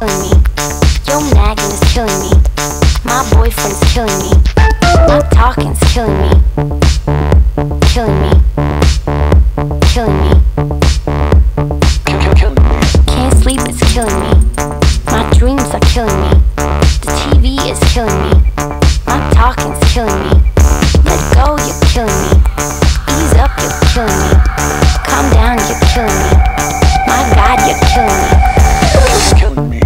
killing me. Your nagging is killing me. My boyfriend's killing me. My talking's killing me. Killing me. Killing me. Can't sleep, it's killing me. My dreams are killing me. The TV is killing me. My talking's killing me. Let go, you're killing me. Ease up, you're killing me. Calm down, you're killing me. My God, you're killing me. It's killing me.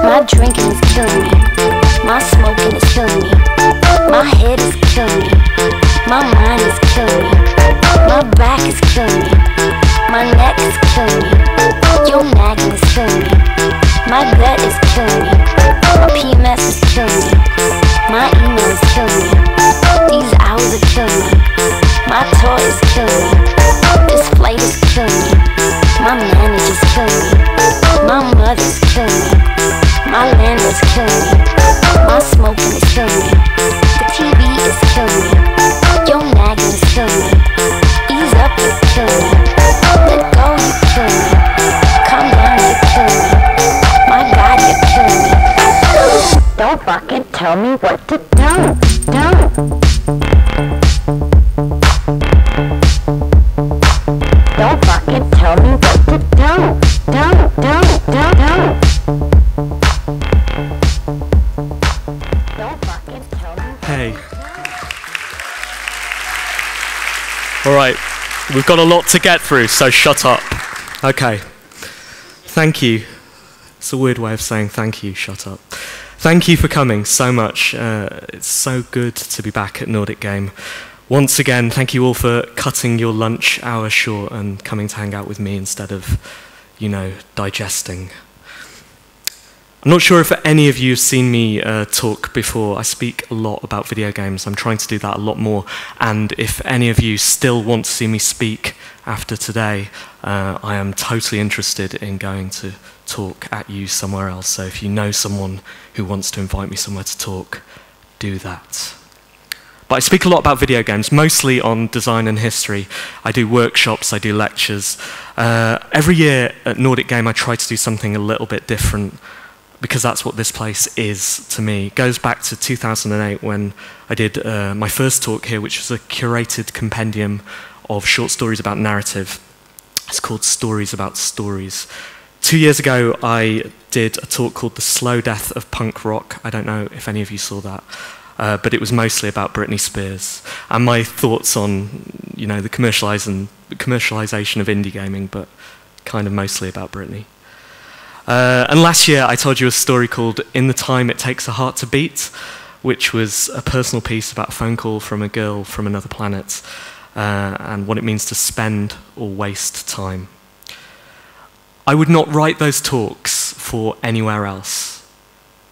My drinking is killing me. My smoking is killing me. My head is killing me. My mind is killing me. My back is killing me. My neck is killing me. Your nagging is killing me. My gut is killing me. My PMS is killing me. My email is killing me. These hours are killing me. My toy is killing me. This flight is killing me. My manager's killing me. My mother's killing me. My landlord's killing me. My smoking is killing me. The TV is killing me. Your nagging is killing me. Ease up, you're killing me. Let go, you're killing me. Calm down, you're killing me. My God, you're killing me. Don't fucking tell me what to do. Don't fucking tell me what to do. Hey. Alright, we've got a lot to get through, so shut up. Okay. Thank you. It's a weird way of saying thank you, shut up. Thank you for coming so much. It's so good to be back at Nordic Game. Once again, thank you all for cutting your lunch hour short and coming to hang out with me instead of, you know, digesting. I'm not sure if any of you have seen me talk before. I speak a lot about video games. I'm trying to do that a lot more. And if any of you still want to see me speak after today, I am totally interested in going to talk at you somewhere else. So if you know someone who wants to invite me somewhere to talk, do that. But I speak a lot about video games, mostly on design and history. I do workshops, I do lectures. Every year at Nordic Game, I try to do something a little bit different, because that's what this place is to me. It goes back to 2008 when I did my first talk here, which was a curated compendium of short stories about narrative. It's called Stories About Stories. 2 years ago, I did a talk called The Slow Death of Punk Rock. I don't know if any of you saw that. But it was mostly about Britney Spears and my thoughts on, you know, the commercialization of indie gaming, but kind of mostly about Britney. And last year, I told you a story called In the Time It Takes a Heart to Beat, which was a personal piece about a phone call from a girl from another planet and what it means to spend or waste time. I would not write those talks for anywhere else,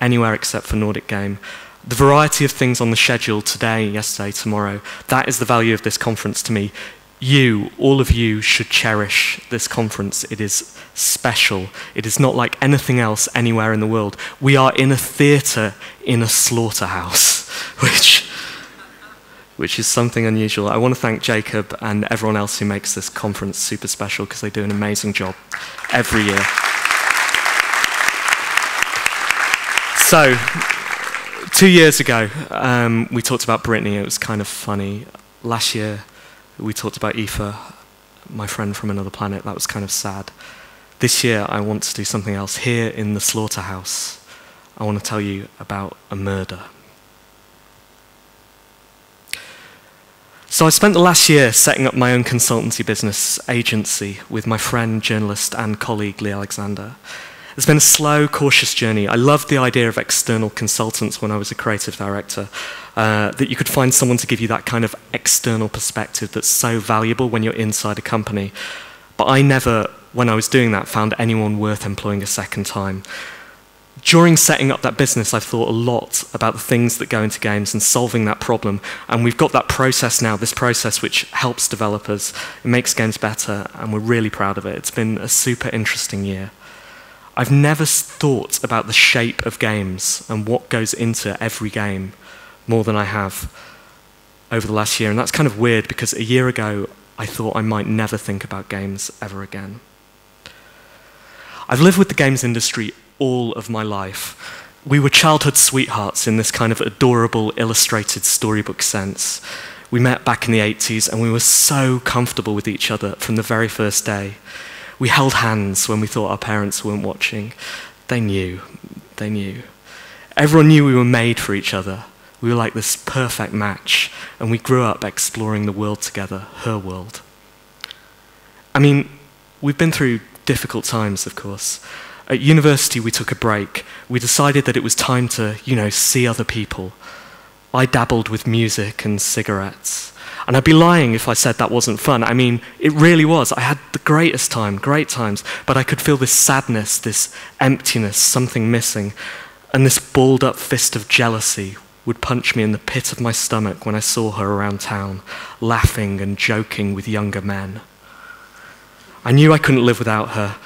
anywhere except for Nordic Game. The variety of things on the schedule today, yesterday, tomorrow, that is the value of this conference to me. You, all of you, should cherish this conference. It is special. It is not like anything else anywhere in the world. We are in a theatre in a slaughterhouse, which is something unusual. I want to thank Jacob and everyone else who makes this conference super special, because they do an amazing job every year. So, 2 years ago, we talked about Britney. It was kind of funny. Last year, we talked about Aoife, my friend from another planet. That was kind of sad. This year, I want to do something else. Here in the slaughterhouse, I want to tell you about a murder. So I spent the last year setting up my own consultancy business agency with my friend, journalist, and colleague, Lee Alexander. It's been a slow, cautious journey. I loved the idea of external consultants when I was a creative director, that you could find someone to give you that kind of external perspective that's so valuable when you're inside a company. But I never, when I was doing that, found anyone worth employing a second time. During setting up that business, I've thought a lot about the things that go into games and solving that problem. And we've got that process now, this process which helps developers, it makes games better, and we're really proud of it. It's been a super interesting year. I've never thought about the shape of games and what goes into every game more than I have over the last year. And that's kind of weird because a year ago, I thought I might never think about games ever again. I've lived with the games industry all of my life. We were childhood sweethearts in this kind of adorable, illustrated storybook sense. We met back in the 80s and we were so comfortable with each other from the very first day. We held hands when we thought our parents weren't watching. They knew. They knew. Everyone knew we were made for each other. We were like this perfect match, and we grew up exploring the world together, her world. I mean, we've been through difficult times, of course. At university, we took a break. We decided that it was time to, see other people. I dabbled with music and cigarettes. And I'd be lying if I said that wasn't fun. I mean, it really was. I had the greatest time, great times, but I could feel this sadness, this emptiness, something missing, and this balled up fist of jealousy would punch me in the pit of my stomach when I saw her around town, laughing and joking with younger men. I knew I couldn't live without her.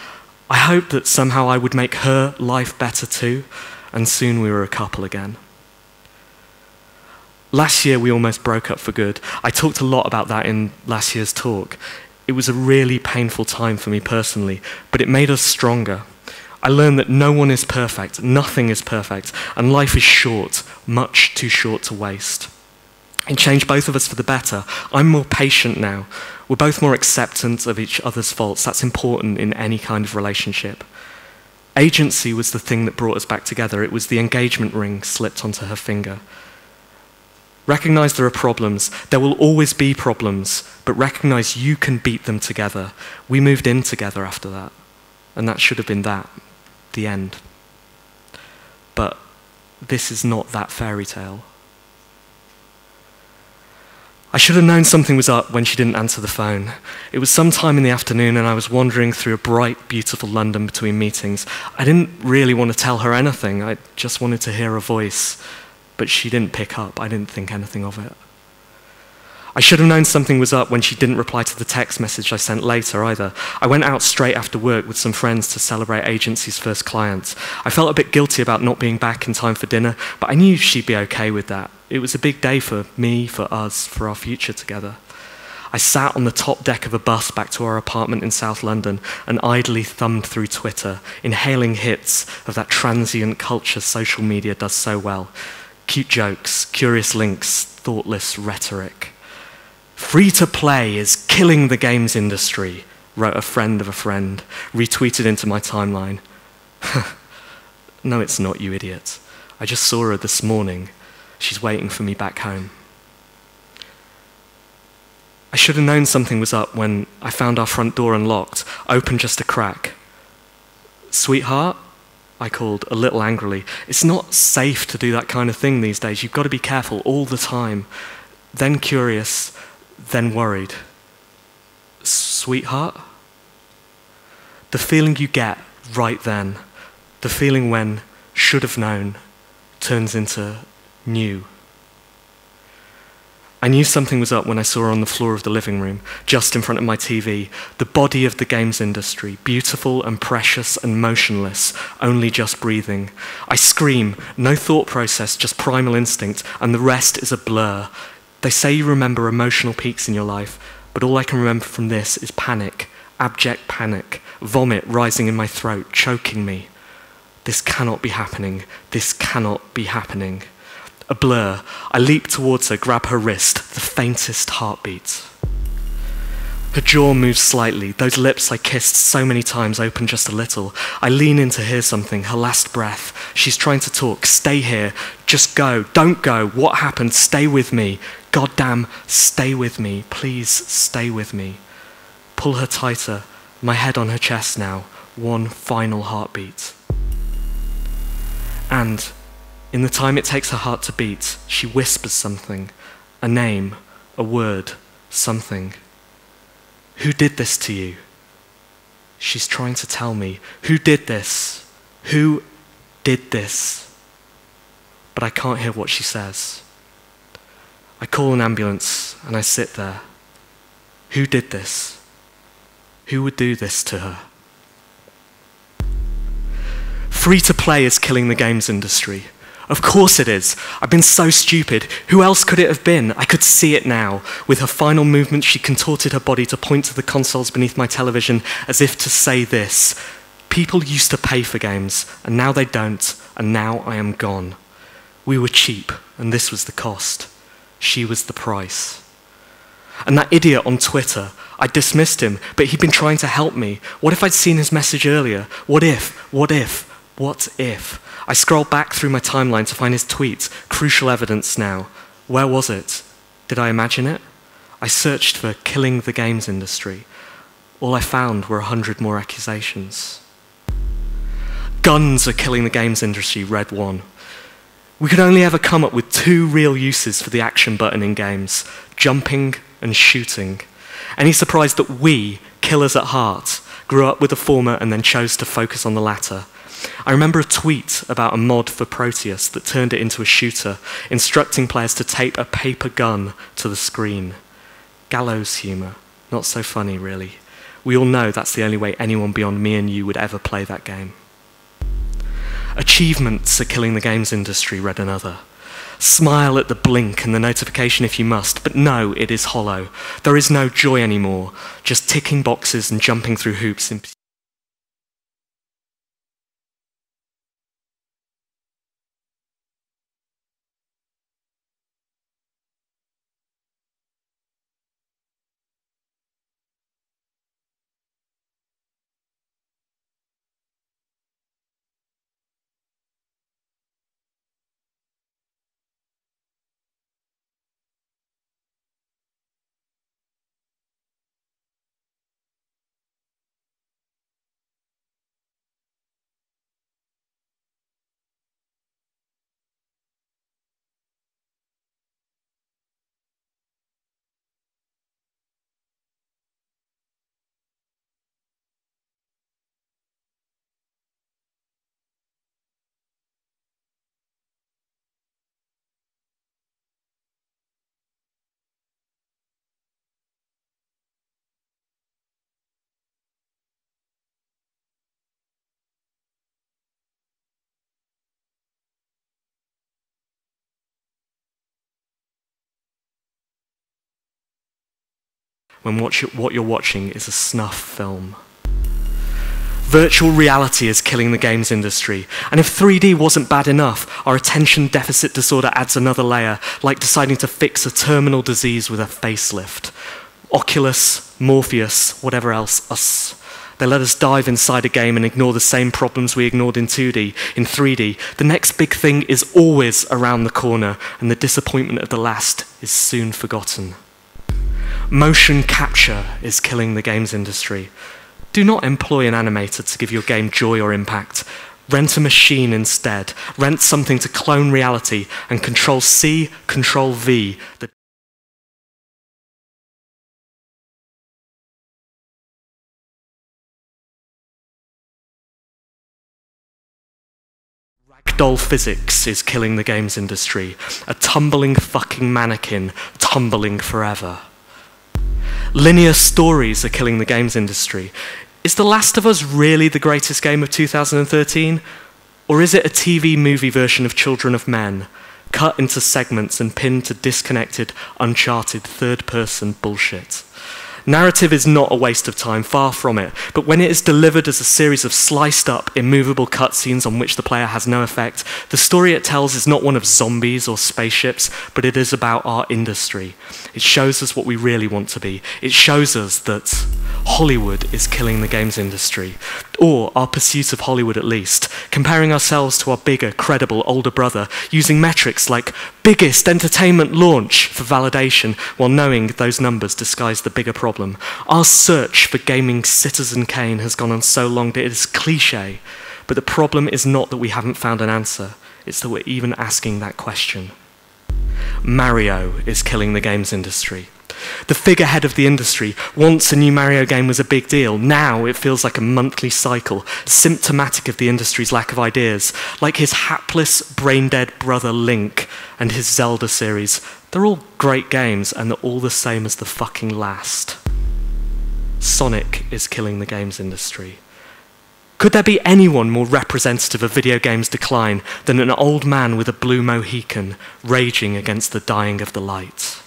I hoped that somehow I would make her life better too, and soon we were a couple again. Last year, we almost broke up for good. I talked a lot about that in last year's talk. It was a really painful time for me personally, but it made us stronger. I learned that no one is perfect, nothing is perfect, and life is short, much too short to waste. It changed both of us for the better. I'm more patient now. We're both more acceptant of each other's faults. That's important in any kind of relationship. Agency was the thing that brought us back together. It was the engagement ring slipped onto her finger. Recognize there are problems. There will always be problems, but recognize you can beat them together. We moved in together after that, and that should have been that, the end. But this is not that fairy tale. I should have known something was up when she didn't answer the phone. It was sometime in the afternoon and I was wandering through a bright, beautiful London between meetings. I didn't really want to tell her anything. I just wanted to hear her voice. But she didn't pick up. I didn't think anything of it. I should have known something was up when she didn't reply to the text message I sent later either. I went out straight after work with some friends to celebrate Agency's first client. I felt a bit guilty about not being back in time for dinner, but I knew she'd be okay with that. It was a big day for me, for us, for our future together. I sat on the top deck of a bus back to our apartment in South London and idly thumbed through Twitter, inhaling hits of that transient culture social media does so well. Cute jokes, curious links, thoughtless rhetoric. Free to play is killing the games industry, wrote a friend of a friend, retweeted into my timeline. No, it's not, you idiot. I just saw her this morning. She's waiting for me back home. I should have known something was up when I found our front door unlocked, open just a crack. Sweetheart? I called a little angrily. It's not safe to do that kind of thing these days. You've got to be careful all the time. Then curious, then worried. Sweetheart? The feeling you get right then, the feeling when should have known, turns into knew. I knew something was up when I saw her on the floor of the living room, just in front of my TV, the body of the games industry, beautiful and precious and motionless, only just breathing. I scream, no thought process, just primal instinct, and the rest is a blur. They say you remember emotional peaks in your life, but all I can remember from this is panic, abject panic, vomit rising in my throat, choking me. This cannot be happening. This cannot be happening. A blur. I leap towards her, grab her wrist, the faintest heartbeat. Her jaw moves slightly. Those lips I kissed so many times open just a little. I lean in to hear something, her last breath. She's trying to talk. Stay here. Just go. Don't go. What happened? Stay with me. Goddamn, stay with me. Please stay with me. Pull her tighter. My head on her chest now. One final heartbeat. And in the time it takes her heart to beat, she whispers something, a name, a word, something. Who did this to you? She's trying to tell me. Who did this? Who did this? But I can't hear what she says. I call an ambulance and I sit there. Who did this? Who would do this to her? Free-to-play is killing the games industry. Of course it is. I've been so stupid. Who else could it have been? I could see it now. With her final movement, she contorted her body to point to the consoles beneath my television as if to say this: people used to pay for games, and now they don't, and now I am gone. We were cheap, and this was the cost. She was the price. And that idiot on Twitter, I dismissed him, but he'd been trying to help me. What if I'd seen his message earlier? What if? What if? What if? I scrolled back through my timeline to find his tweets, crucial evidence now. Where was it? Did I imagine it? I searched for killing the games industry. All I found were 100 more accusations. Guns are killing the games industry, read one. We could only ever come up with 2 real uses for the action button in games: jumping and shooting. Any surprise that we, killers at heart, grew up with the former and then chose to focus on the latter? I remember a tweet about a mod for Proteus that turned it into a shooter, instructing players to tape a paper gun to the screen. Gallows humour. Not so funny, really. We all know that's the only way anyone beyond me and you would ever play that game. Achievements are killing the games industry, read another. Smile at the blink and the notification if you must, but no, it is hollow. There is no joy anymore, just ticking boxes and jumping through hoops in when what you're watching is a snuff film. Virtual reality is killing the games industry, and if 3D wasn't bad enough, our attention deficit disorder adds another layer, like deciding to fix a terminal disease with a facelift. Oculus, Morpheus, whatever else, us. They let us dive inside a game and ignore the same problems we ignored in 2D, in 3D. The next big thing is always around the corner, and the disappointment of the last is soon forgotten. Motion capture is killing the games industry. Do not employ an animator to give your game joy or impact. Rent a machine instead. Rent something to clone reality and Control-C, Control-V. The Ragdoll physics is killing the games industry. A tumbling fucking mannequin, tumbling forever. Linear stories are killing the games industry. Is The Last of Us really the greatest game of 2013? Or is it a TV movie version of Children of Men, cut into segments and pinned to disconnected, uncharted, third-person bullshit? Narrative is not a waste of time, far from it, but when it is delivered as a series of sliced-up, immovable cutscenes on which the player has no effect, the story it tells is not one of zombies or spaceships, but it is about our industry. It shows us what we really want to be. It shows us that Hollywood is killing the games industry, or our pursuit of Hollywood at least, comparing ourselves to our bigger, credible, older brother, using metrics like biggest entertainment launch for validation, while knowing those numbers disguise the bigger problem. Our search for gaming Citizen Kane has gone on so long that it is cliche, but the problem is not that we haven't found an answer, it's that we're even asking that question. Mario is killing the games industry. The figurehead of the industry, once a new Mario game was a big deal, now it feels like a monthly cycle, symptomatic of the industry's lack of ideas, like his hapless, brain-dead brother Link and his Zelda series. They're all great games, and they're all the same as the fucking last. Sonic is killing the games industry. Could there be anyone more representative of video games' decline than an old man with a blue Mohican raging against the dying of the light?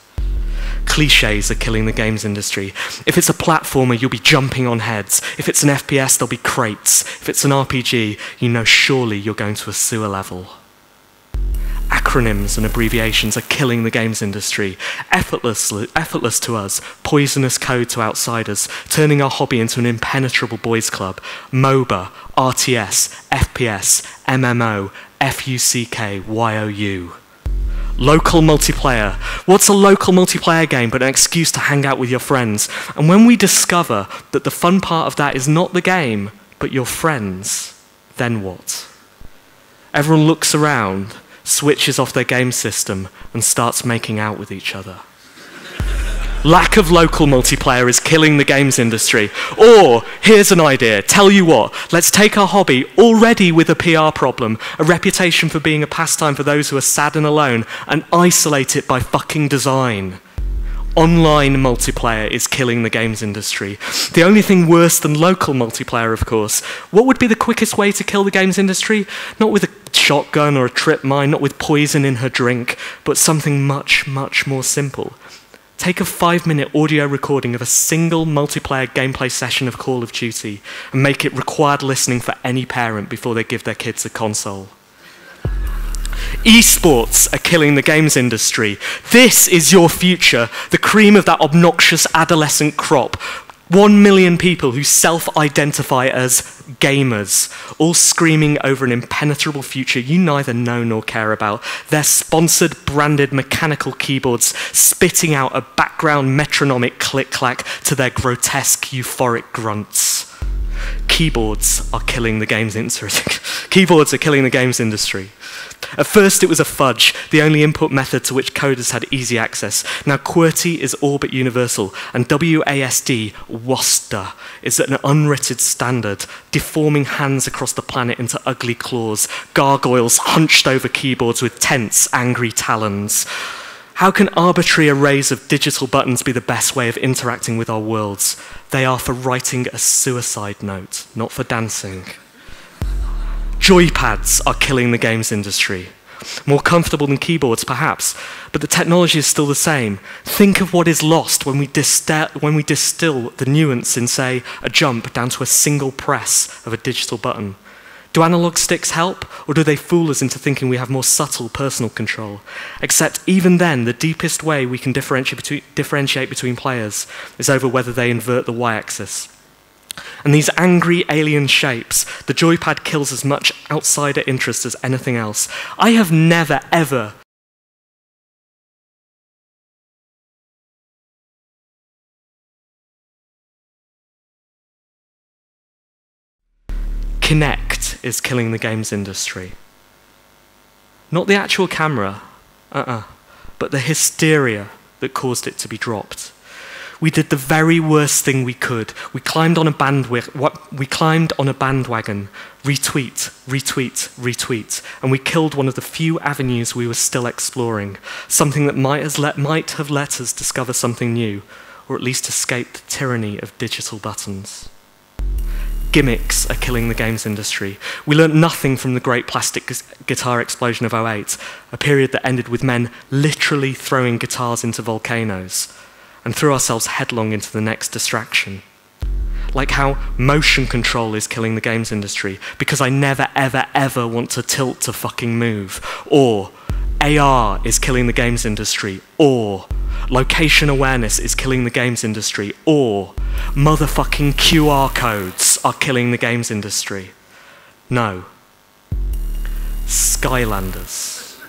Clichés are killing the games industry. If it's a platformer, you'll be jumping on heads. If it's an FPS, there'll be crates. If it's an RPG, you know surely you're going to a sewer level. Acronyms and abbreviations are killing the games industry. Effortless to us, poisonous code to outsiders, turning our hobby into an impenetrable boys' club. MOBA, RTS, FPS, MMO, FUCK, YOU. Local multiplayer. What's a local multiplayer game but an excuse to hang out with your friends? And when we discover that the fun part of that is not the game, but your friends, then what? Everyone looks around, switches off their game system, and starts making out with each other. Lack of local multiplayer is killing the games industry. Or, here's an idea, tell you what, let's take our hobby, already with a PR problem, a reputation for being a pastime for those who are sad and alone, and isolate it by fucking design. Online multiplayer is killing the games industry. The only thing worse than local multiplayer, of course. What would be the quickest way to kill the games industry? Not with a shotgun or a trip mine, not with poison in her drink, but something much, much more simple. Take a 5-minute audio recording of a single multiplayer gameplay session of Call of Duty and make it required listening for any parent before they give their kids a console. Esports are killing the games industry. This is your future, the cream of that obnoxious adolescent crop. 1 million people who self-identify as gamers, all screaming over an impenetrable future you neither know nor care about. Their sponsored, branded mechanical keyboards spitting out a background metronomic click-clack to their grotesque, euphoric grunts. Keyboards are killing the games industry. Keyboards are killing the games industry. At first it was a fudge, the only input method to which coders had easy access. Now QWERTY is all but universal, and WASD, WASDA, is an unwritten standard, deforming hands across the planet into ugly claws, gargoyles hunched over keyboards with tense, angry talons. How can arbitrary arrays of digital buttons be the best way of interacting with our worlds? They are for writing a suicide note, not for dancing. Joypads are killing the games industry. More comfortable than keyboards, perhaps, but the technology is still the same. Think of what is lost when we distill the nuance in, say, a jump down to a single press of a digital button. Do analog sticks help, or do they fool us into thinking we have more subtle personal control? Except even then, the deepest way we can differentiate between players is over whether they invert the y-axis. And these angry alien shapes, the joypad kills as much outsider interest as anything else. I have never, ever Kinect is killing the games industry. Not the actual camera, but the hysteria that caused it to be dropped. We did the very worst thing we could. We climbed on a bandwagon, retweet, retweet, retweet, and we killed one of the few avenues we were still exploring, something that might have let us discover something new, or at least escape the tyranny of digital buttons. Gimmicks are killing the games industry. We learnt nothing from the great plastic guitar explosion of '08, a period that ended with men literally throwing guitars into volcanoes, and threw ourselves headlong into the next distraction. Like how motion control is killing the games industry, because I never, ever, ever want to tilt to fucking move. Or AR is killing the games industry. Or location awareness is killing the games industry. Or motherfucking QR codes are killing the games industry. No. Skylanders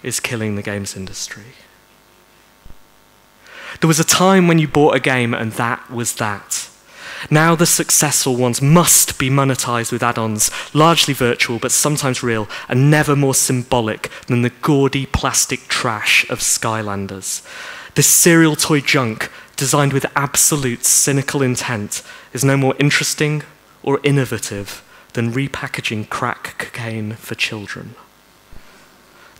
is killing the games industry. There was a time when you bought a game and that was that. Now the successful ones must be monetized with add-ons, largely virtual but sometimes real, and never more symbolic than the gaudy plastic trash of Skylanders. This serial toy junk, designed with absolute cynical intent, is no more interesting or innovative than repackaging crack cocaine for children.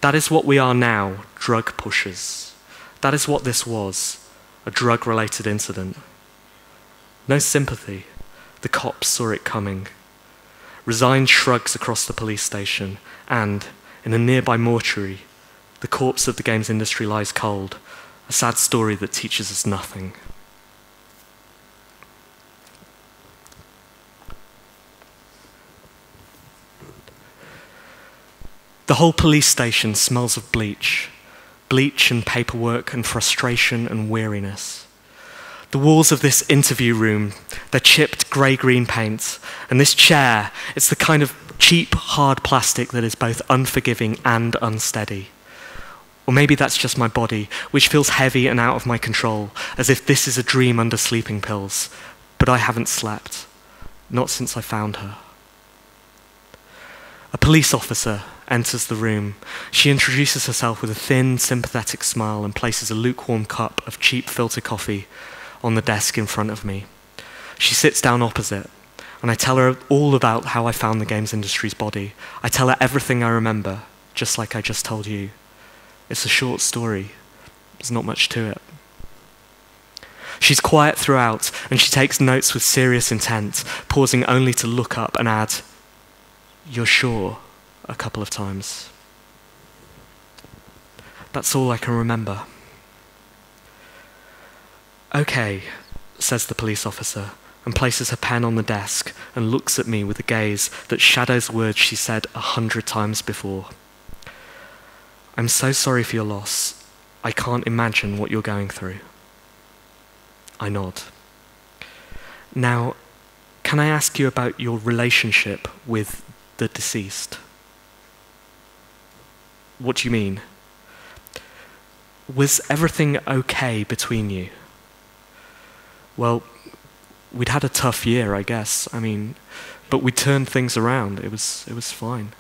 That is what we are now, drug pushers. That is what this was. A drug-related incident. No sympathy. The cops saw it coming. resigned shrugs across the police station, and, in a nearby mortuary, the corpse of the games industry lies cold, a sad story that teaches us nothing. The whole police station smells of bleach and paperwork and frustration and weariness. The walls of this interview room, they're chipped grey-green paint, and this chair, it's the kind of cheap, hard plastic that is both unforgiving and unsteady. Or maybe that's just my body, which feels heavy and out of my control, as if this is a dream under sleeping pills. But I haven't slept, not since I found her. A police officer enters the room. She introduces herself with a thin, sympathetic smile and places a lukewarm cup of cheap filter coffee on the desk in front of me. She sits down opposite, and I tell her all about how I found the games industry's body. I tell her everything I remember, just like I just told you. It's a short story. There's not much to it. She's quiet throughout, and she takes notes with serious intent, pausing only to look up and add, "You're sure?" a couple of times. That's all I can remember. "Okay," says the police officer, and places her pen on the desk and looks at me with a gaze that shadows words she said 100 times before. "I'm so sorry for your loss. I can't imagine what you're going through." I nod. "Now, can I ask you about your relationship with the deceased?" "What do you mean?" "Was everything okay between you?" "Well, we'd had a tough year, I guess. But we turned things around. It was fine."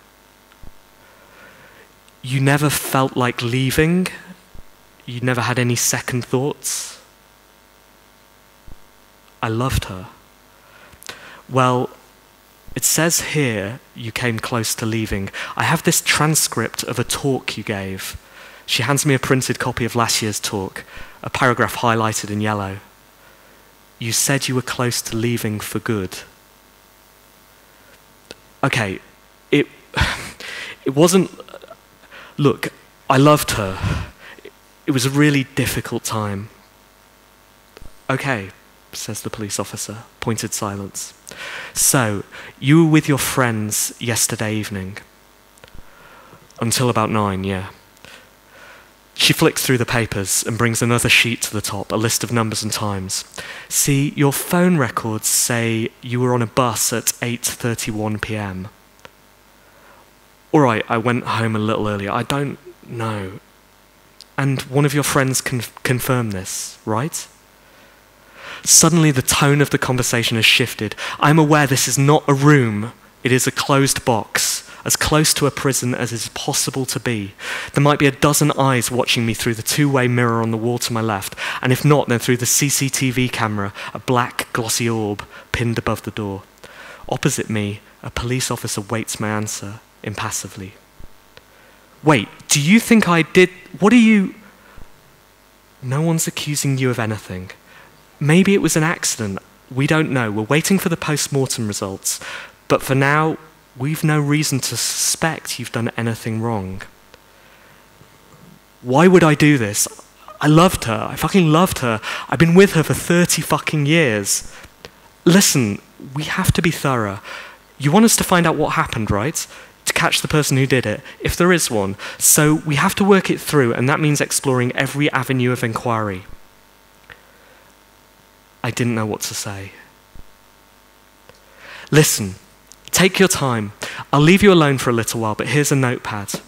"You never felt like leaving? You never had any second thoughts?" I loved her. "Well, it says here you came close to leaving. I have this transcript of a talk you gave." She hands me a printed copy of last year's talk, a paragraph highlighted in yellow. "You said you were close to leaving for good." Okay, it wasn't... Look, I loved her. It was a really difficult time. "Okay," says the police officer, pointed silence. "So, you were with your friends yesterday evening?" "Until about 9, yeah." She flicks through the papers and brings another sheet to the top, a list of numbers and times. "See, your phone records say you were on a bus at 8:31 p.m. "All right, I went home a little earlier. I don't know." "And one of your friends confirmed this, right?" Suddenly the tone of the conversation has shifted. I'm aware this is not a room, it is a closed box, as close to a prison as is possible to be. There might be a dozen eyes watching me through the two-way mirror on the wall to my left, and if not, then through the CCTV camera, a black glossy orb pinned above the door. Opposite me, a police officer waits my answer, impassively. "Wait, do you think I did... What are you..." "No one's accusing you of anything. Maybe it was an accident. We don't know. We're waiting for the post-mortem results. But for now, we've no reason to suspect you've done anything wrong." "Why would I do this? I loved her. I fucking loved her. I've been with her for 30 fucking years." "Listen, we have to be thorough. You want us to find out what happened, right? To catch the person who did it, if there is one. So we have to work it through, and that means exploring every avenue of inquiry." I didn't know what to say. "Listen, take your time. I'll leave you alone for a little while, but here's a notepad.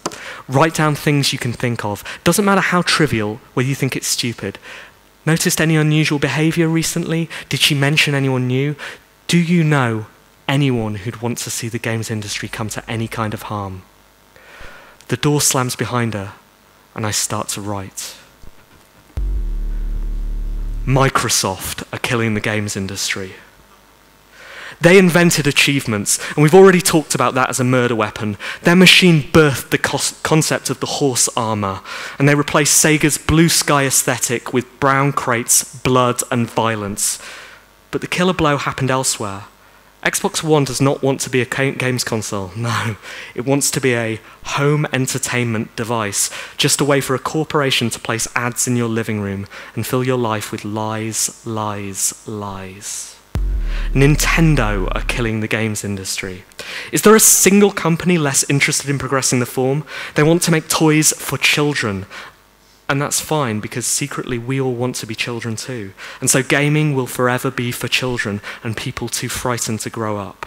Write down things you can think of. Doesn't matter how trivial, whether you think it's stupid. Noticed any unusual behavior recently? Did she mention anyone new? Do you know anyone who'd want to see the games industry come to any kind of harm?" The door slams behind her, and I start to write. Microsoft are killing the games industry. They invented achievements, and we've already talked about that as a murder weapon. Their machine birthed the concept of the horse armor, and they replaced Sega's blue sky aesthetic with brown crates, blood, and violence. But the killer blow happened elsewhere, Xbox One does not want to be a games console, no. It wants to be a home entertainment device, just a way for a corporation to place ads in your living room and fill your life with lies, lies, lies. Nintendo are killing the games industry. Is there a single company less interested in progressing the form? They want to make toys for children. And that's fine, because secretly we all want to be children too. And so gaming will forever be for children and people too frightened to grow up.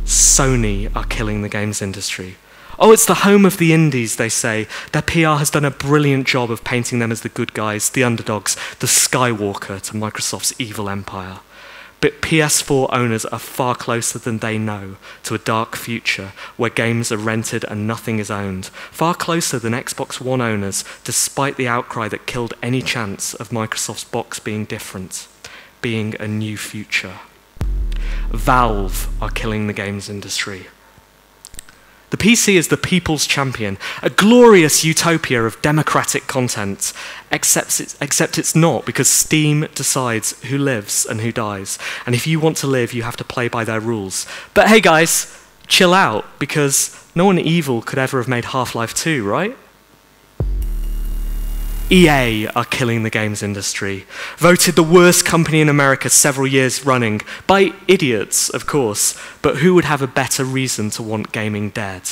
Sony are killing the games industry. Oh, it's the home of the indies, they say. Their PR has done a brilliant job of painting them as the good guys, the underdogs, the Skywalker to Microsoft's evil empire. But PS4 owners are far closer than they know to a dark future where games are rented and nothing is owned. Far closer than Xbox One owners, despite the outcry that killed any chance of Microsoft's box being different, being a new future. Valve are killing the games industry. The PC is the people's champion, a glorious utopia of democratic content, except it's not, because Steam decides who lives and who dies. And if you want to live, you have to play by their rules. But hey guys, chill out, because no one evil could ever have made Half-Life 2, right? EA are killing the games industry. Voted the worst company in America several years running, by idiots, of course, but who would have a better reason to want gaming dead?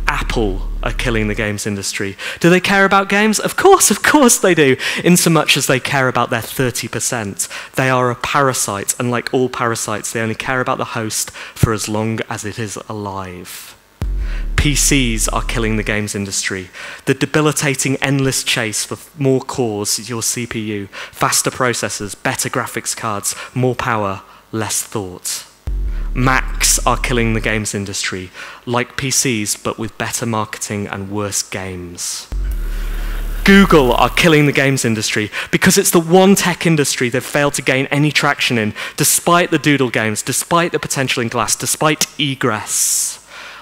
Apple are killing the games industry. Do they care about games? Of course they do, in so much as they care about their 30%. They are a parasite, and like all parasites, they only care about the host for as long as it is alive. PCs are killing the games industry. The debilitating endless chase for more cores, your CPU, faster processors, better graphics cards, more power, less thought. Macs are killing the games industry, like PCs, but with better marketing and worse games. Google are killing the games industry because it's the one tech industry they've failed to gain any traction in, despite the doodle games, despite the potential in glass, despite egress.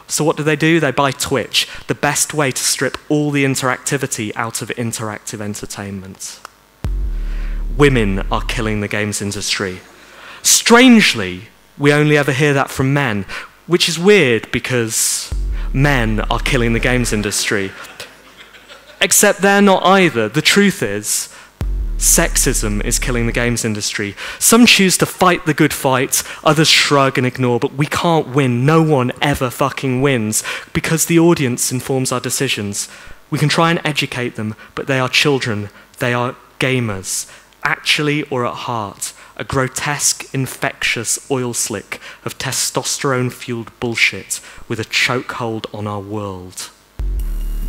So what do? They buy Twitch, the best way to strip all the interactivity out of interactive entertainment. Women are killing the games industry. Strangely, we only ever hear that from men, which is weird because men are killing the games industry. Except they're not either. The truth is, sexism is killing the games industry. Some choose to fight the good fight, others shrug and ignore, but we can't win. No one ever fucking wins, because the audience informs our decisions. We can try and educate them, but they are children, they are gamers, actually or at heart, a grotesque, infectious oil slick of testosterone-fueled bullshit with a chokehold on our world.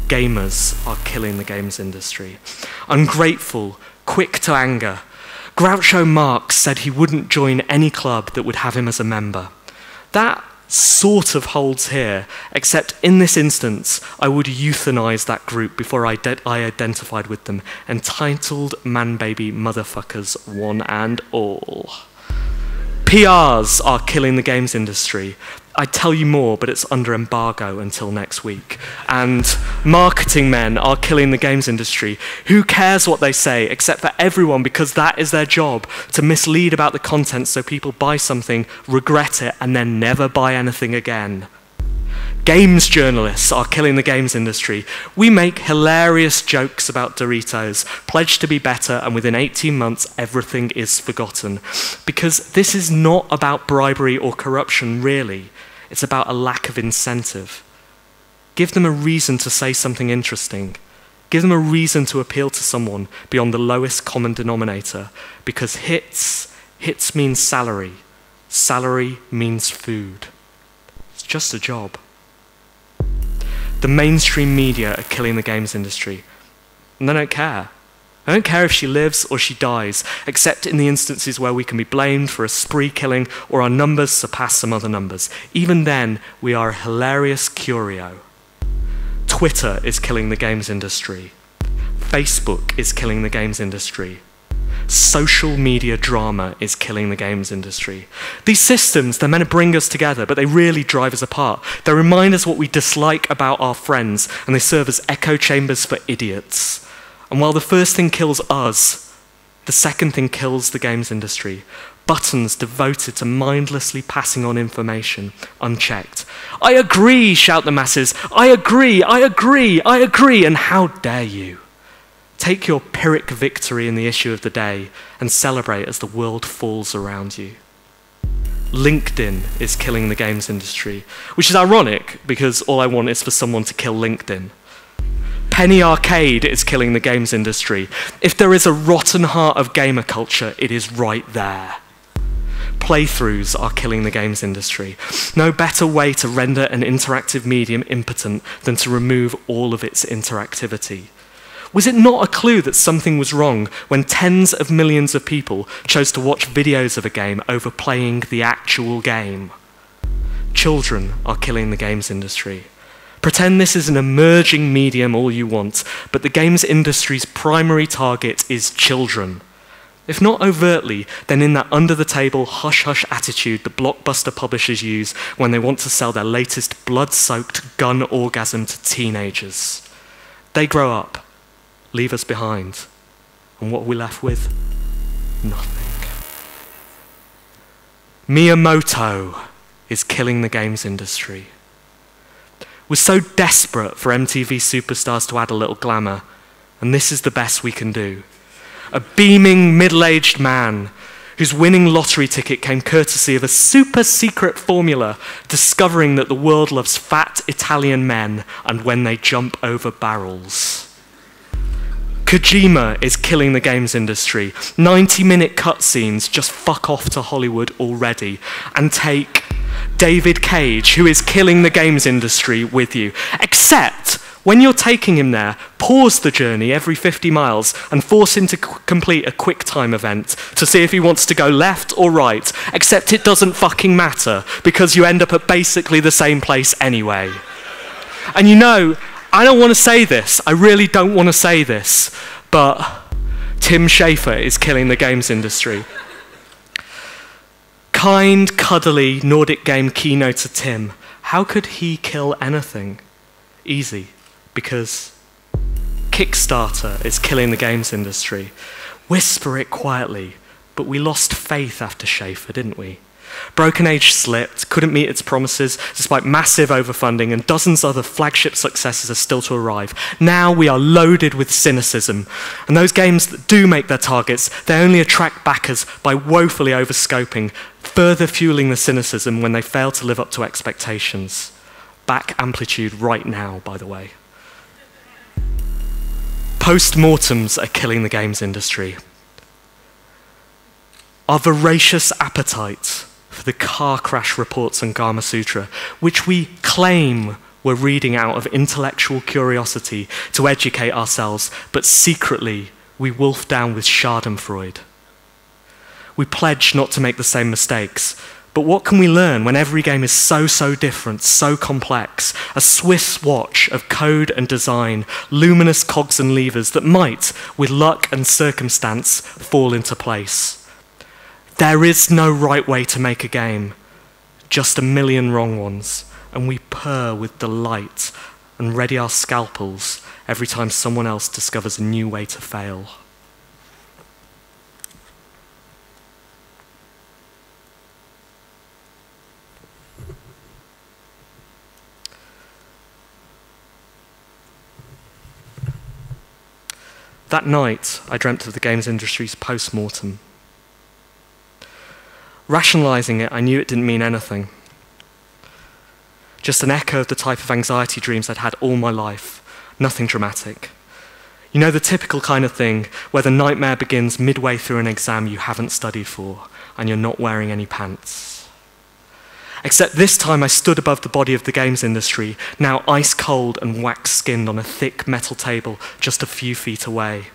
Gamers are killing the games industry. Ungrateful, quick to anger. Groucho Marx said he wouldn't join any club that would have him as a member. That sort of holds here, except in this instance, I would euthanize that group before I identified with them. Entitled man-baby motherfuckers, one and all. PRs are killing the games industry. I'd tell you more, but it's under embargo until next week. And marketing men are killing the games industry. Who cares what they say, except for everyone, because that is their job, to mislead about the content so people buy something, regret it, and then never buy anything again. Games journalists are killing the games industry. We make hilarious jokes about Doritos, pledge to be better, and within 18 months, everything is forgotten. Because this is not about bribery or corruption, really. It's about a lack of incentive. Give them a reason to say something interesting. Give them a reason to appeal to someone beyond the lowest common denominator. Because hits means salary. Salary means food. It's just a job. The mainstream media are killing the games industry. And they don't care. They don't care if she lives or she dies, except in the instances where we can be blamed for a spree killing or our numbers surpass some other numbers. Even then, we are a hilarious curio. Twitter is killing the games industry. Facebook is killing the games industry. Social media drama is killing the games industry. These systems, they're meant to bring us together, but they really drive us apart. They remind us what we dislike about our friends, and they serve as echo chambers for idiots. And while the first thing kills us, the second thing kills the games industry. buttons devoted to mindlessly passing on information, unchecked. I agree, shout the masses. I agree, I agree, I agree, and how dare you? Take your Pyrrhic victory in the issue of the day and celebrate as the world falls around you. LinkedIn is killing the games industry, which is ironic because all I want is for someone to kill LinkedIn. Penny Arcade is killing the games industry. If there is a rotten heart of gamer culture, it is right there. Playthroughs are killing the games industry. No better way to render an interactive medium impotent than to remove all of its interactivity. Was it not a clue that something was wrong when tens of millions of people chose to watch videos of a game over playing the actual game? Children are killing the games industry. Pretend this is an emerging medium all you want, but the games industry's primary target is children. If not overtly, then in that under-the-table, hush-hush attitude that blockbuster publishers use when they want to sell their latest blood-soaked gun orgasm to teenagers. They grow up, leave us behind, and what are we left with? Nothing. Miyamoto is killing the games industry. We're so desperate for MTV superstars to add a little glamour, and this is the best we can do. A beaming, middle-aged man whose winning lottery ticket came courtesy of a super-secret formula discovering that the world loves fat Italian men and when they jump over barrels. Kojima is killing the games industry. 90-minute cutscenes, just fuck off to Hollywood already and take David Cage, who is killing the games industry, with you. Except, when you're taking him there, pause the journey every 50 miles and force him to complete a quick time event to see if he wants to go left or right, except it doesn't fucking matter, because you end up at basically the same place anyway. And you know, I don't want to say this, I really don't want to say this, but Tim Schafer is killing the games industry. Kind, cuddly, Nordic game keynoter Tim, how could he kill anything? Easy, because Kickstarter is killing the games industry. Whisper it quietly, but we lost faith after Schafer, didn't we? Broken Age slipped, couldn't meet its promises, despite massive overfunding, and dozens of other flagship successes are still to arrive. Now we are loaded with cynicism, and those games that do make their targets, they only attract backers by woefully overscoping, further fueling the cynicism when they fail to live up to expectations. Back amplitude right now, by the way. Post-mortems are killing the games industry. Our voracious appetite for the car crash reports on Gama Sutra, which we claim we're reading out of intellectual curiosity to educate ourselves, but secretly we wolf down with Schadenfreude. We pledge not to make the same mistakes, but what can we learn when every game is so different, so complex? A Swiss watch of code and design, luminous cogs and levers that might, with luck and circumstance, fall into place. There is no right way to make a game, just a million wrong ones, and we purr with delight and ready our scalpels every time someone else discovers a new way to fail. That night, I dreamt of the games industry's post-mortem. Rationalizing it, I knew it didn't mean anything. Just an echo of the type of anxiety dreams I'd had all my life. Nothing dramatic. You know, the typical kind of thing where the nightmare begins midway through an exam you haven't studied for and you're not wearing any pants. Except this time I stood above the body of the games industry, now ice cold and wax-skinned on a thick metal table just a few feet away.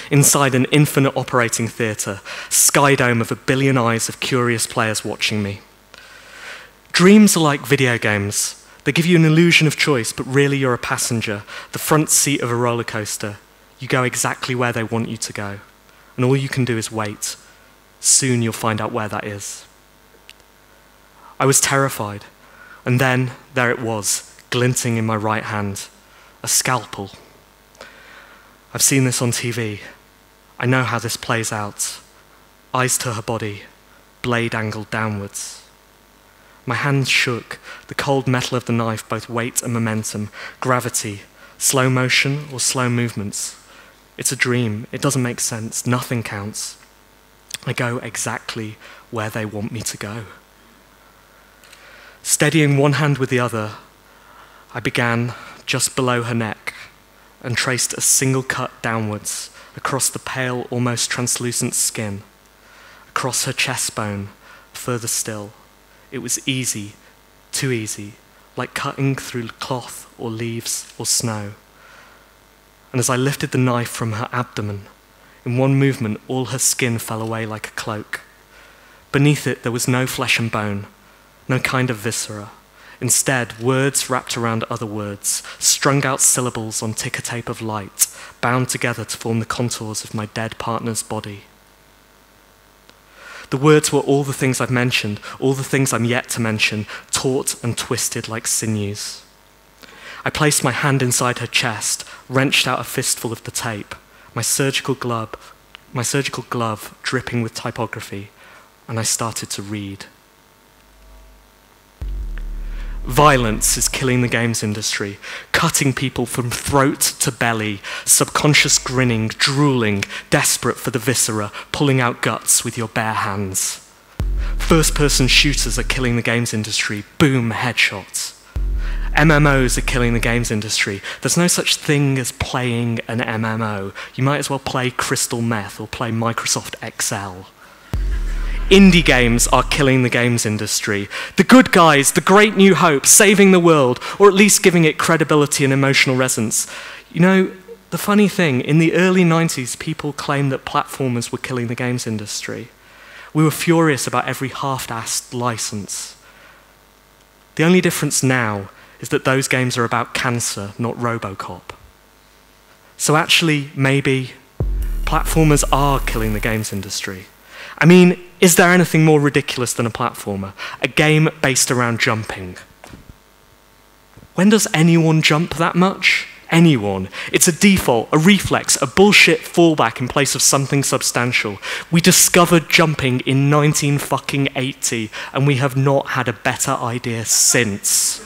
Inside an infinite operating theatre, sky dome of a billion eyes of curious players watching me. Dreams are like video games. They give you an illusion of choice, but really you're a passenger, the front seat of a roller coaster. You go exactly where they want you to go, and all you can do is wait. Soon you'll find out where that is. I was terrified, and then there it was, glinting in my right hand, a scalpel. I've seen this on TV. I know how this plays out. Eyes to her body, blade angled downwards. My hands shook, the cold metal of the knife, both weight and momentum, gravity, slow motion or slow movements. It's a dream, it doesn't make sense, nothing counts. I go exactly where they want me to go. Steadying one hand with the other, I began just below her neck and traced a single cut downwards across the pale, almost translucent skin, across her chest bone, further still. It was easy, too easy, like cutting through cloth or leaves or snow. And as I lifted the knife from her abdomen, in one movement, all her skin fell away like a cloak. Beneath it, there was no flesh and bone, no kind of viscera. Instead, words wrapped around other words, strung out syllables on ticker tape of light, bound together to form the contours of my dead partner's body. The words were all the things I've mentioned, all the things I'm yet to mention, taut and twisted like sinews. I placed my hand inside her chest, wrenched out a fistful of the tape, my surgical glove dripping with typography, and I started to read. Violence is killing the games industry, cutting people from throat to belly, subconscious grinning, drooling, desperate for the viscera, pulling out guts with your bare hands. First-person shooters are killing the games industry, boom, headshots. MMOs are killing the games industry. There's no such thing as playing an MMO. You might as well play crystal meth or play Microsoft Excel. Indie games are killing the games industry. The good guys, the great new hope, saving the world, or at least giving it credibility and emotional resonance. You know, the funny thing, in the early 90s, people claimed that platformers were killing the games industry. We were furious about every half-assed license. The only difference now is that those games are about cancer, not RoboCop. So actually, maybe, platformers are killing the games industry. I mean, is there anything more ridiculous than a platformer? A game based around jumping. When does anyone jump that much? Anyone. It's a default, a reflex, a bullshit fallback in place of something substantial. We discovered jumping in 1980, and we have not had a better idea since.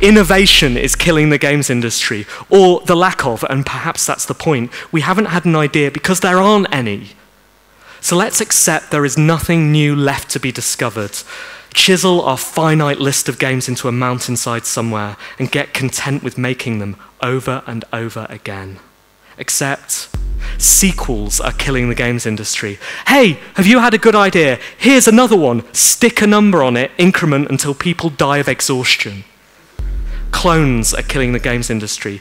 Innovation is killing the games industry, or the lack of, and perhaps that's the point. We haven't had an idea because there aren't any. So let's accept there is nothing new left to be discovered. Chisel our finite list of games into a mountainside somewhere and get content with making them over and over again. Except sequels are killing the games industry. Hey, have you had a good idea? Here's another one. Stick a number on it, increment until people die of exhaustion. Clones are killing the games industry.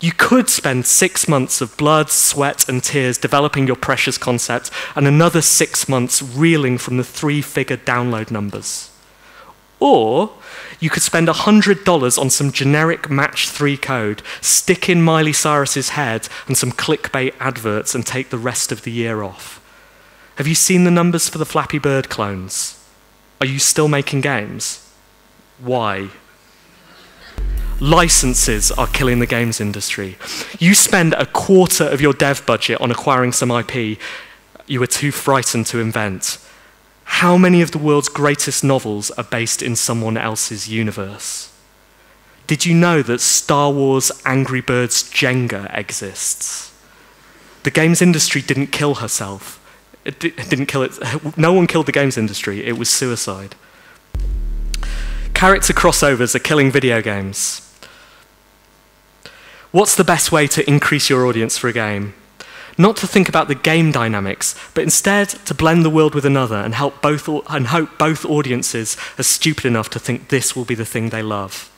You could spend 6 months of blood, sweat, and tears developing your precious concept, and another 6 months reeling from the 3-figure download numbers. Or you could spend $100 on some generic match 3 code, stick in Miley Cyrus's head and some clickbait adverts, and take the rest of the year off. Have you seen the numbers for the Flappy Bird clones? Are you still making games? Why? Licenses are killing the games industry. You spend a quarter of your dev budget on acquiring some IP you were too frightened to invent. How many of the world's greatest novels are based in someone else's universe? Did you know that Star Wars Angry Birds Jenga exists? The games industry didn't kill herself. It didn't kill it. No one killed the games industry. It was suicide. Character crossovers are killing video games. What's the best way to increase your audience for a game? Not to think about the game dynamics, but instead to blend the world with another and hope both audiences are stupid enough to think this will be the thing they love.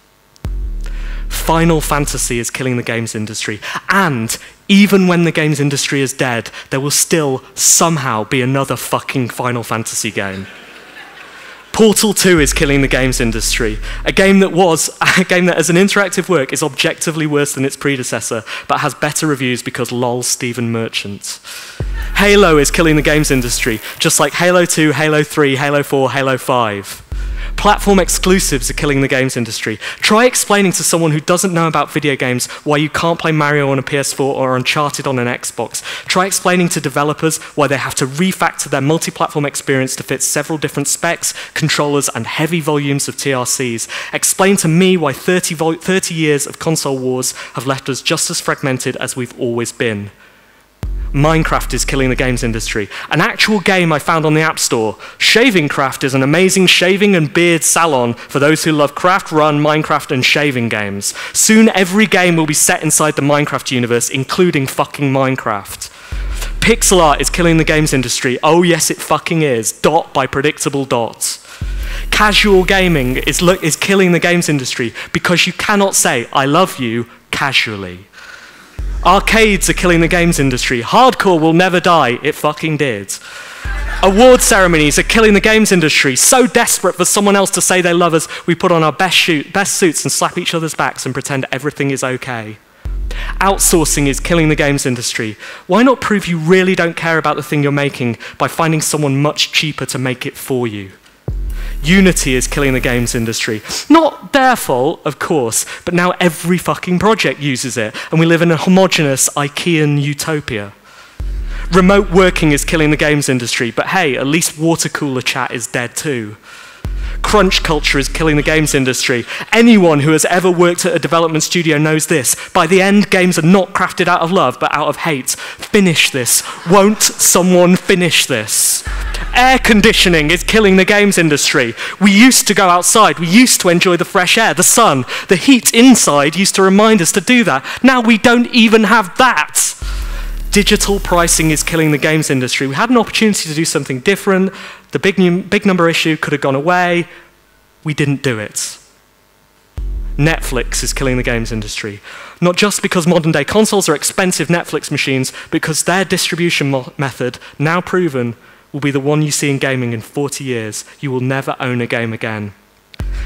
Final Fantasy is killing the games industry, and even when the games industry is dead, there will still somehow be another fucking Final Fantasy game. Portal 2 is killing the games industry, a game that as an interactive work is objectively worse than its predecessor, but has better reviews because lol Stephen Merchant. Halo is killing the games industry, just like Halo 2, Halo 3, Halo 4, Halo 5. Platform exclusives are killing the games industry. Try explaining to someone who doesn't know about video games why you can't play Mario on a PS4 or Uncharted on an Xbox. Try explaining to developers why they have to refactor their multi-platform experience to fit several different specs, controllers, and heavy volumes of TRCs. Explain to me why 30 years of console wars have left us just as fragmented as we've always been. Minecraft is killing the games industry. An actual game I found on the App Store. Shaving Craft is an amazing shaving and beard salon for those who love craft, run, Minecraft, and shaving games. Soon every game will be set inside the Minecraft universe, including fucking Minecraft. Pixel art is killing the games industry. Oh yes, it fucking is. Dot by predictable dots. Casual gaming is killing the games industry because you cannot say, I love you, casually. Arcades are killing the games industry. Hardcore will never die. It fucking did. Award ceremonies are killing the games industry. So desperate for someone else to say they love us, we put on our best suits and slap each other's backs and pretend everything is okay. Outsourcing is killing the games industry. Why not prove you really don't care about the thing you're making by finding someone much cheaper to make it for you? Unity is killing the games industry. Not their fault, of course, but now every fucking project uses it, and we live in a homogeneous IKEAN utopia. Remote working is killing the games industry, but hey, at least water cooler chat is dead too. Crunch culture is killing the games industry. Anyone who has ever worked at a development studio knows this. By the end, games are not crafted out of love, but out of hate. Finish this. Won't someone finish this? Air conditioning is killing the games industry. We used to go outside. We used to enjoy the fresh air, the sun. The heat inside used to remind us to do that. Now we don't even have that. Digital pricing is killing the games industry. We had an opportunity to do something different. The big number issue could have gone away. We didn't do it. Netflix is killing the games industry. Not just because modern day consoles are expensive Netflix machines, because their distribution method, now proven, will be the one you see in gaming in 40 years. You will never own a game again.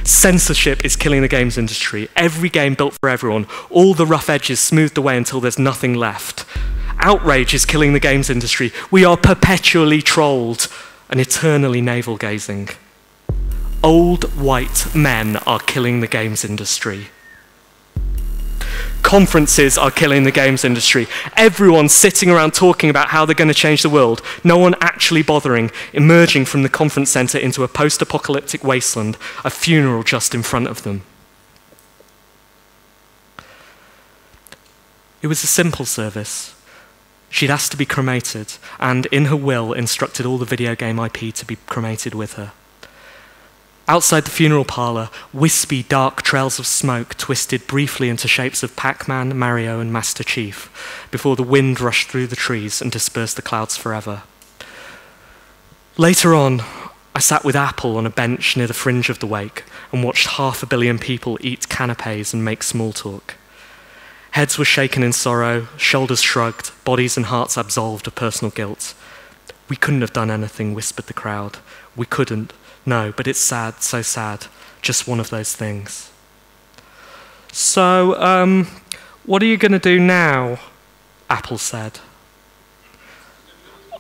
Censorship is killing the games industry. Every game built for everyone, all the rough edges smoothed away until there's nothing left. Outrage is killing the games industry. We are perpetually trolled and eternally navel-gazing. Old white men are killing the games industry. Conferences are killing the games industry. Everyone's sitting around talking about how they're going to change the world. No one actually bothering, emerging from the conference center into a post-apocalyptic wasteland, a funeral just in front of them. It was a simple service. She'd asked to be cremated, and in her will instructed all the video game IP to be cremated with her. Outside the funeral parlor, wispy, dark trails of smoke twisted briefly into shapes of Pac-Man, Mario, and Master Chief, before the wind rushed through the trees and dispersed the clouds forever. Later on, I sat with Apple on a bench near the fringe of the wake and watched 500 million people eat canapes and make small talk. Heads were shaken in sorrow, shoulders shrugged, bodies and hearts absolved of personal guilt. We couldn't have done anything, whispered the crowd. We couldn't. No, but it's sad, so sad. Just one of those things. So, what are you going to do now? Apple said.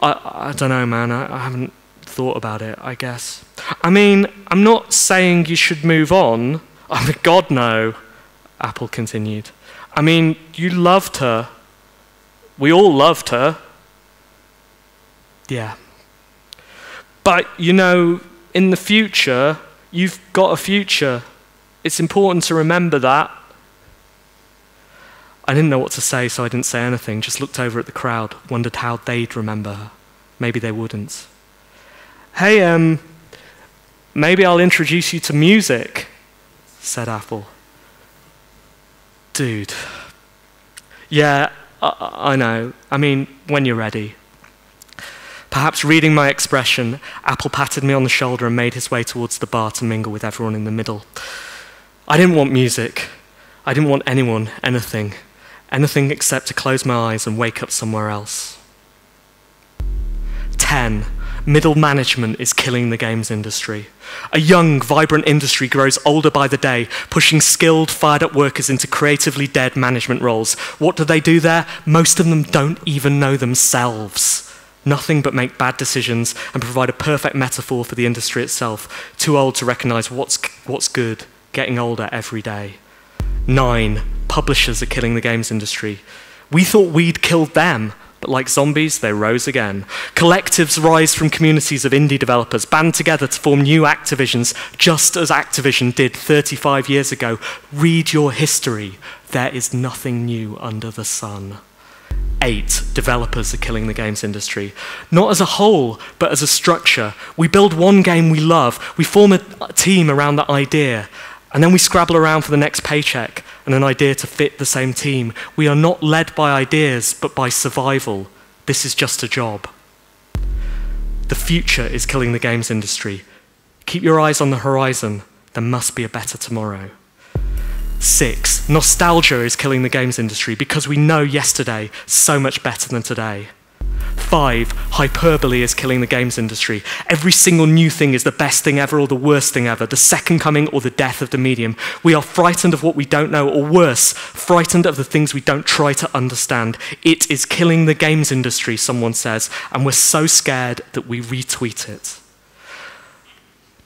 I don't know, man. I haven't thought about it, I guess. I mean, I'm not saying you should move on. Oh, God, no, Apple continued. I mean, you loved her. We all loved her. Yeah. But, you know, in the future, you've got a future. It's important to remember that. I didn't know what to say, so I didn't say anything, just looked over at the crowd, wondered how they'd remember her. Maybe they wouldn't. Hey, maybe I'll introduce you to music, said Apple. Dude. Yeah, I know. I mean, when you're ready. Perhaps reading my expression, Apple patted me on the shoulder and made his way towards the bar to mingle with everyone in the middle. I didn't want music. I didn't want anyone, anything. Anything except to close my eyes and wake up somewhere else. 10. Middle management is killing the games industry. A young, vibrant industry grows older by the day, pushing skilled, fired-up workers into creatively dead management roles. What do they do there? Most of them don't even know themselves. Nothing but make bad decisions and provide a perfect metaphor for the industry itself. Too old to recognize what's good, getting older every day. 9, publishers are killing the games industry. We thought we'd killed them, but like zombies, they rose again. Collectives rise from communities of indie developers, band together to form new Activisions, just as Activision did 35 years ago. Read your history. There is nothing new under the sun. 8, developers are killing the games industry. Not as a whole, but as a structure. We build one game we love, we form a team around that idea, and then we scrabble around for the next paycheck and an idea to fit the same team. We are not led by ideas, but by survival. This is just a job. The future is killing the games industry. Keep your eyes on the horizon. There must be a better tomorrow. 6, nostalgia is killing the games industry because we know yesterday so much better than today. 5, hyperbole is killing the games industry. Every single new thing is the best thing ever or the worst thing ever, the second coming or the death of the medium. We are frightened of what we don't know, or worse, frightened of the things we don't try to understand. It is killing the games industry, someone says, and we're so scared that we retweet it.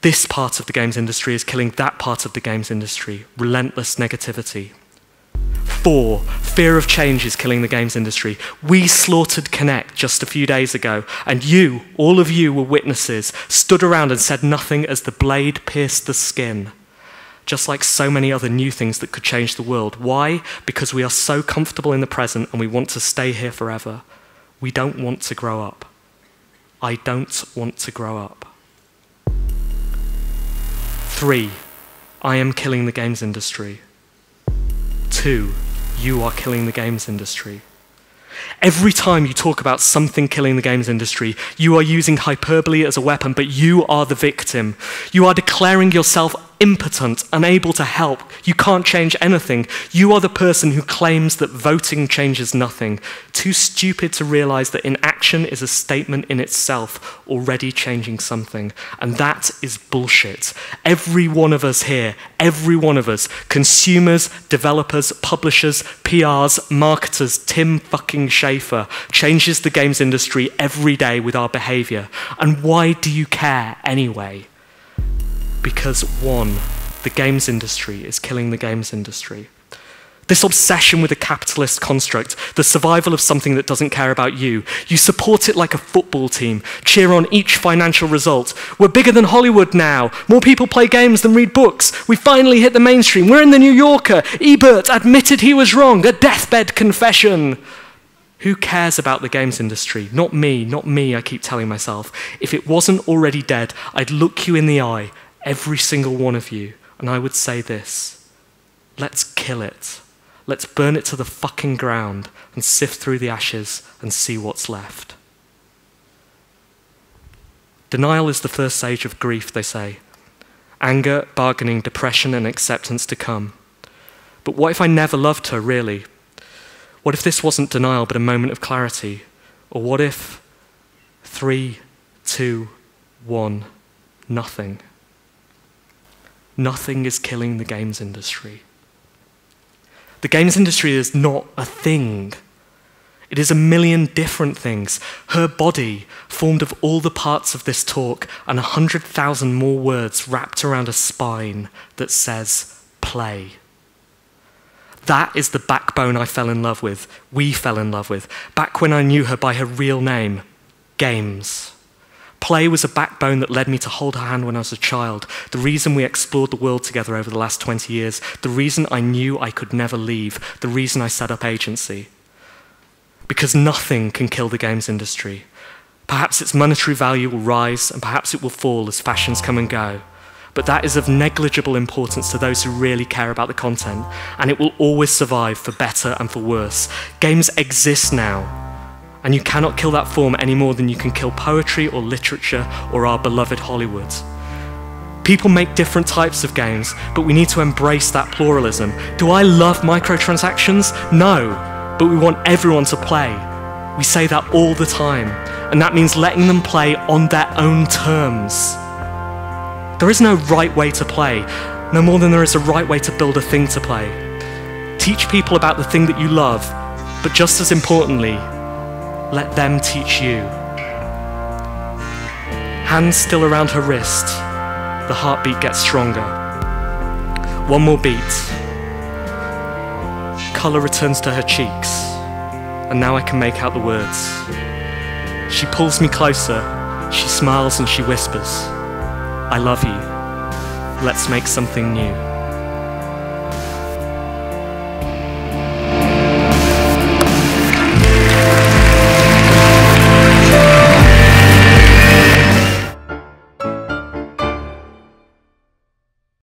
This part of the games industry is killing that part of the games industry. Relentless negativity. 4, fear of change is killing the games industry. We slaughtered Connect just a few days ago, and you, all of you were witnesses, stood around and said nothing as the blade pierced the skin. Just like so many other new things that could change the world. Why? Because we are so comfortable in the present and we want to stay here forever. We don't want to grow up. I don't want to grow up. 3, I am killing the games industry. 2, you are killing the games industry. Every time you talk about something killing the games industry, you are using hyperbole as a weapon, but you are the victim. You are declaring yourself impotent, unable to help. You can't change anything. You are the person who claims that voting changes nothing, too stupid to realize that inaction is a statement in itself, already changing something. And that is bullshit. Every one of us here, every one of us, consumers, developers, publishers, PRs, marketers, Tim fucking Schafer, changes the games industry every day with our behavior. And why do you care anyway? Because 1, the games industry is killing the games industry. This obsession with a capitalist construct, the survival of something that doesn't care about you. You support it like a football team, cheer on each financial result. We're bigger than Hollywood now. More people play games than read books. We finally hit the mainstream. We're in the New Yorker. Ebert admitted he was wrong. A deathbed confession. Who cares about the games industry? Not me, I keep telling myself. If it wasn't already dead, I'd look you in the eye, every single one of you, and I would say this: let's kill it. Let's burn it to the fucking ground and sift through the ashes and see what's left. Denial is the first stage of grief, they say. Anger, bargaining, depression, and acceptance to come. But what if I never loved her, really? What if this wasn't denial but a moment of clarity? Or what if 3, 2, 1, nothing? Nothing is killing the games industry. The games industry is not a thing. It is a million different things. Her body, formed of all the parts of this talk and 100,000 more words wrapped around a spine that says, play. That is the backbone I fell in love with, we fell in love with, back when I knew her by her real name, games. Play was a backbone that led me to hold her hand when I was a child, the reason we explored the world together over the last 20 years, the reason I knew I could never leave, the reason I set up agency. Because nothing can kill the games industry. Perhaps its monetary value will rise, and perhaps it will fall as fashions come and go. But that is of negligible importance to those who really care about the content, and it will always survive for better and for worse. Games exist now. And you cannot kill that form any more than you can kill poetry or literature or our beloved Hollywood. People make different types of games, but we need to embrace that pluralism. Do I love microtransactions? No, but we want everyone to play. We say that all the time, and that means letting them play on their own terms. There is no right way to play, no more than there is a right way to build a thing to play. Teach people about the thing that you love, but just as importantly, let them teach you. Hands still around her wrist, the heartbeat gets stronger. One more beat. Colour returns to her cheeks, and now I can make out the words. She pulls me closer, she smiles and she whispers, I love you. Let's make something new.